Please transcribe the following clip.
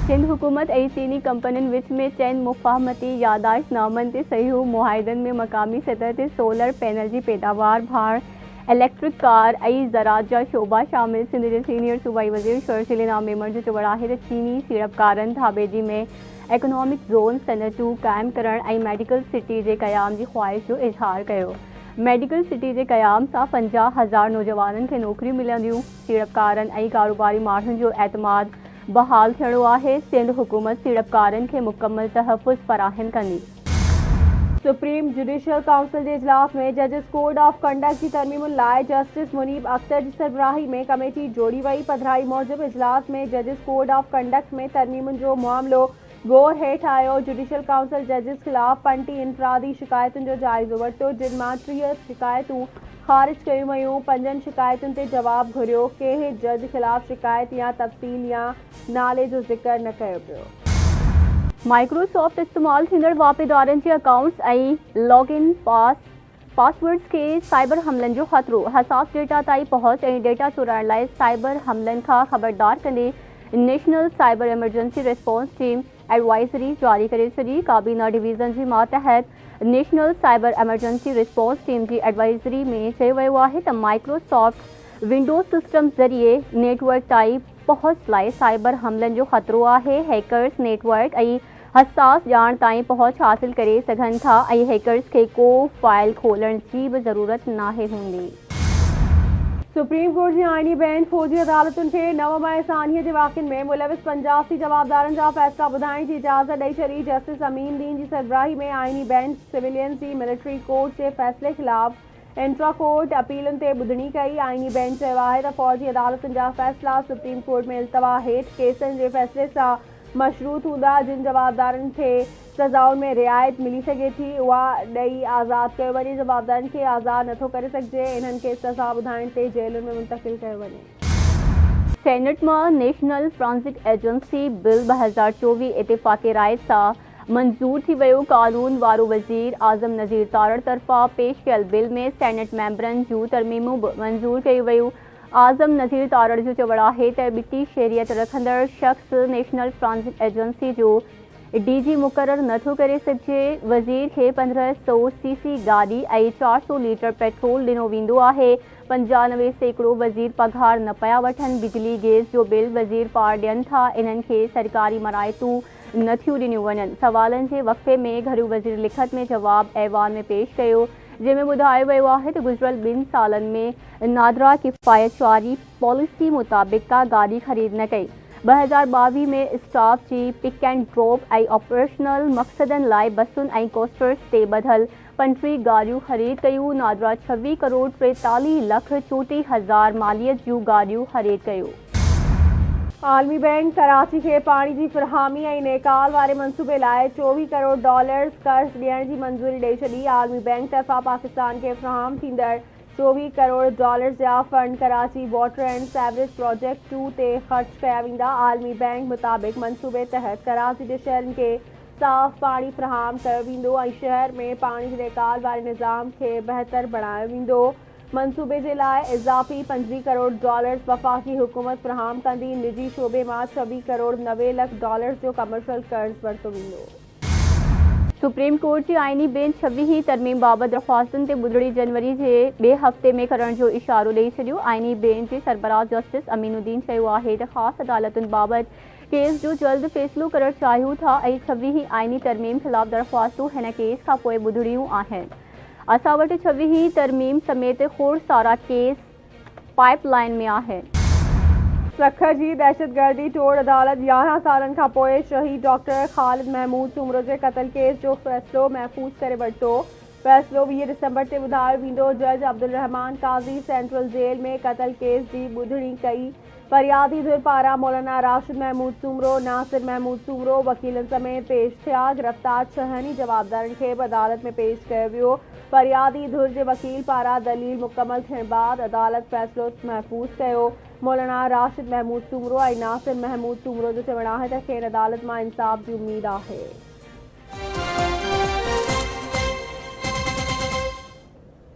सिंध हुकूमत ऐं चीनी कंपनियुनि विच में चइनि मुफ़ाहमती यादाश्तनामनि ते सही मुआहिदनि में मक़ामी सतह ते सोलर पैनल जी पैदावार भाड़ इलेक्ट्रिक कार ऐं ज़राअत जा शोबा शामिल। सिंध जे सीनियर सूबाई वज़ीर शर्जील इनाम मेमण जो चवणु आहे त चीनी सीड़पकारनि धाबेजी में इकोनॉमिक ज़ोन सनअतूं क़ाइमु करण ऐं मेडिकल सिटी जे क़याम जी ख़्वाहिश जो इज़हार कयो। मेडिकल सिटी जे क़याम सां 50,000 नौजवाननि खे नौकरियूं मिलंदियूं। सीड़पकारनि ऐं कारोबारी माण्हुनि जो एतमाद बहाल थियणो आहे। सिंध हुकूमत सीड़पकारनि खे मुकमल तहफ़्फ़ुज़ फ़राहम कंदी। सुप्रीम जुडिशल काउंसिल के इजलास में जजिस कोड ऑफ कंडक्ट की तरमीमुनि लाइ जस्टिस मुनीब अख्तर की सरबराही में कमेटी जोड़ी वही। पधराई मूजिब इजलास में जजिस कोड ऑफ कंडक्ट में तरमीमुनि जो मामलो गौर हेठ आयो। जुडिशल काउंसिल जजिस खिलाफ 50 इनफरादी शिकायतुनि जो जाइज़ो वरितो, जिन मां 30 शिकायतूं ख़ारिज कयूं वयूं। 5 शिकायतुनि ते जवाब घुरियो। कंहिं जज खिलाफ शिकायत या तफ़सील या नाले जो ज़िक्र न कयो पियो। माइक्रोसॉफ्ट इस्तेमाल थींदड़ वापेदारनि जे अकाउंट्स ऐं लॉगिन पासवर्ड्स के साइबर हमलन जो ख़तरो। हसास डेटा ताईं पहुच ऐं डेटा चुराइण लाइ साइबर हमलन खां ख़बरदार कंदे national cyber emergency response team advisory जारी करे छॾी। काबीना डिवीज़न जी मातहत national cyber emergency response team जी एडवाइज़री में चयो वियो आहे त माइक्रोसॉफ्ट विंडोज़ सिस्टम ज़रिए नेटवर्क ताईं पहुच लाइ साइबर हमलन जो ख़तरो आहे। हैकर्स नेटवर्क ऐं हसास ॼाण ताईं पहुच हासिल करे सघनि था ऐं हैकर्स खे को फाइल खोलण जी बि ज़रूरत नाहे हूंदी। सुप्रीम कोर्ट जी आइनी बेंच फौजी अदालतुनि खे 9 मई सानीअ जे वाक़िअनि में मुलविस 85 जवाबदारनि जा फ़ैसिला ॿुधाइण जी इजाज़त ॾेई छॾी। जस्टिस अमीन दीन जी सरबराही में आइनी बेंच सिविलियंस जी मिलिट्री कोर्ट जे फ़ैसिले ख़िलाफ़ इंट्रा कोर्ट अपीलुनि ते ॿुधणी कई। आइनी बेंच चयो आहे त फौजी अदालतुनि जा फ़ैसिला सुप्रीम कोर्ट में इल्तवा हेठि केसनि जे फ़ैसिले सां मशरूत हूंदा। जिन जवाबदारनि खे सज़ाउनि में रिआयत मिली सघे थी उहा ॾेई आज़ादु कयो वञे। जवाबदारनि खे आज़ादु नथो करे सघिजे, इन्हनि खे सज़ा ॿुधाइण ते जेलुनि में मुंतक़िल कयो वञे। सेनेट मां नेशनल फॉरेंसिक एजेंसी बिल 2024 इतिफ़ाक़ी राय सां मंज़ूर थी वियो। कानून वारो वज़ीर आज़म नज़ीर तारड़ तरफ़ां पेश कयल बिल में सेनेट मेंबरनि जूं तरमीमूं बि मंज़ूर कयूं वयूं। आज़म नज़ीर तारड़ जो चवणु आहे त ॿिटी शहरियत रखंदड़ शख़्स नेशनल फॉरेंसिक एजेंसी जो DG मुक़ररु नथो करे सघिजे। वज़ीर खे 1500 CC गाॾी ऐं 400 लीटर पेट्रोल ॾिनो वेंदो आहे। 95% वज़ीर पघार न पिया वठनि। बिजली गैस जो बिल वज़ीर पार ॾियनि था, इन्हनि खे सरकारी मराइतूं नथियूं ॾिनियूं वञनि। सवालनि जे वक़्फ़े में घरू वज़ीर लिखत में जवाबु ऐवान में पेश कयो, जंहिंमें ॿुधायो वियो आहे त गुज़िरियल 2 सालनि में नादरा किफ़ायतशारी पॉलिसी मुताबिक़ का गाॾी ख़रीद न कई। 2022 में स्टाफ जी पिक एंड ड्रॉप ऐं ऑपरेशनल मक़सदनि लाइ बसुनि ऐं कोस्टर्स ते ॿधल 35 गाॾियूं ख़रीद कयूं। नादरा 26 करोड़ 43 लख 34 हज़ार मालियत जूं गाॾियूं ख़रीद कयूं। आलमी बैंक कराची खे पाणी जी फ़रहामी ऐं नेकाल वारे मंसूबे लाइ $24 करोड़ कर्ज़ ॾियण जी मंज़ूरी ॾेई छॾी। आलमी बैंक तरफ़ां पाकिस्तान खे फ़राहम थींदड़ $24 करोड़ जा fund Karachi water and sewerage project 2 ते ख़र्च कया वेंदा। आलमी बैंक मुताबिक़ मंसूबे तहत कराची जे शहरनि खे साफ़ पाणी फ़राहम कयो वेंदो ऐं शहर में पाणी जी नेकाल वारे निज़ाम खे बहितर बणायो वेंदो। मंसूबे जे लाइ इज़ाफ़ी $25 करोड़ वफ़ाक़ी हुकूमत फ़राहम कंदी। निजी शोबे मां $26 करोड़ 90 लख जो कमर्शियल कर्ज़ वरितो वेंदो। सुप्रीम कोर्ट जी आइनी बेंच 26 तरमीम बाबति दरख़्वास्तुनि ते ॿुधणी जनवरी जे ॿिए हफ़्ते में करण जो इशारो ॾेई छॾियो। आइनी बेंच जे सरबराह जस्टिस अमीनुद्दीन चयो आहे त ख़ासि अदालतुनि बाबति केस जो जल्द फ़ैसिलो करणु चाहियूं था ऐं 26 आइनी तरमीम ख़िलाफ़ दरख़्वास्तूं हिन केस खां पोइ ॿुधणियूं आहिनि। असां वटि 26 तरमीम समेत खोड़ सारा केस पाइपलाइन में आहिनि। सखर जी दहशतगर्दी टोड़ अदालत 11 सालनि खां पोइ शहीद डॉक्टर ख़ालिद महमूद सूमरो जे क़त्ल केस जो फ़ैसिलो महफ़ूज़ करे वरितो। फ़ैसिलो 20 दिसंबर ते ॿुधायो वेंदो। जज अब्दुल रहमान काज़ी सेंट्रल जेल में क़त्ल केस जी ॿुधणी कई। फरियादी धुर पारां मौलाना राशिद महमूद सूमरो, नासिर महमूद सूमरो वकीलनि समेत पेश थिया। गिरफ़्तार 6 जवाबदारनि खे बि अदालत में पेश कयो वियो। फरियादी धुर जे वकील पारां दलील मुकमल थियण बाद अदालत फ़ैसिलो महफ़ूज़ कयो। मौलाना राशिद महमूद सूमरो ऐं नासिर महमूद सूमरो जो चवणु आहे त खेनि अदालत मां इंसाफ़ जी उमेद आहे।